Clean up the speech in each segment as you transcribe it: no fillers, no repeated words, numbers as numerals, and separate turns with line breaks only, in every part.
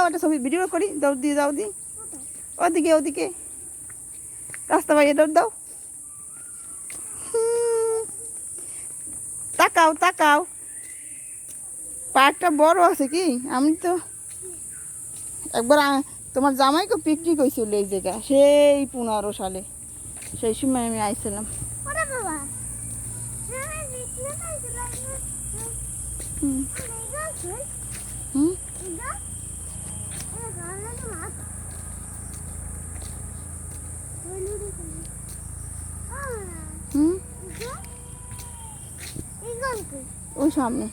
একটা ছবি ভিডিও করি, দৌড় দিয়ে যাও দি, ওদিকে ওদিকে রাস্তা বাইরে দৌড় দাও। তাকাও তাকাও, পার্কটা বড় আছে কি? আমি তো একবার তোমার জামাইকে পিকনিক হয়েছিল এই জায়গা, সেই 15 সালে, সেই সময় আমি আইছিলাম। হুম হুম হুম ওই সামনে।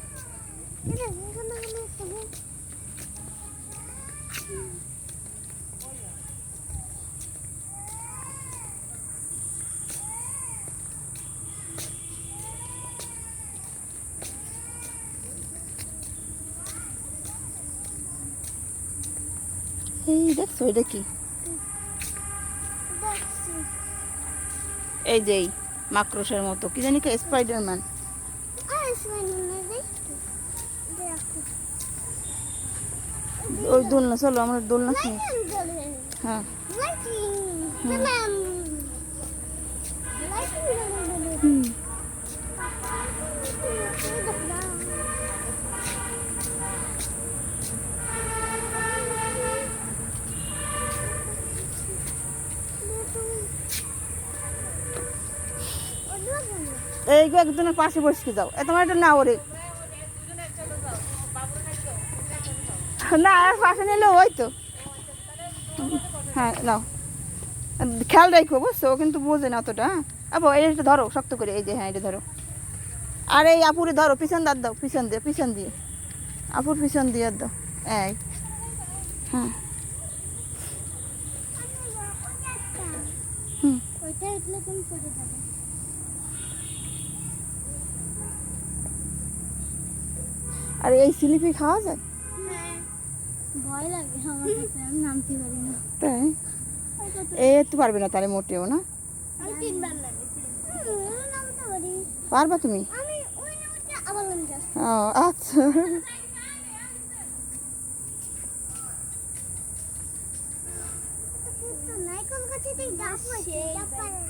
এই দেখছো এটা কি? এই যে মাকড়সার মতো কি জানি, স্পাইডারম্যান। ওই দোলনা, চলো আমরা দোলনা খেয়ে। হ্যাঁ এই একজনের পাশে বসে যাও, তোমার এটা না ওরে না, আর পাশে নিলে ওই তো। হ্যাঁ নাও, খেয়াল রাখবো বুঝছো, ও কিন্তু বোঝে না অতটা। আবো এটা ধরো শক্ত করে, এই যে হ্যাঁ এটা ধরো। আর এই আপুরে ধরো, পিছন দাঁত দাও, পিছন দিয়ে পিছন দিয়ে, আপুর পিছন দিয়ে দাও। এই হ্যাঁ হুম। আর এই স্লিপি খাওয়া যায়?
ভয় লাগে আমার কাছে, আমি নামতে পারি না।
তাই এ তো পারবে না তাহলে মোটেও না।
আমি 3 বার নামেছি, নামতে পারি।
পারবা তুমি?
আমি ওই নামতে আবার নামতে আসছি।
ও আচ্ছা।
নাইকল গাছে ডাব হয়েছে, ডাব পারে।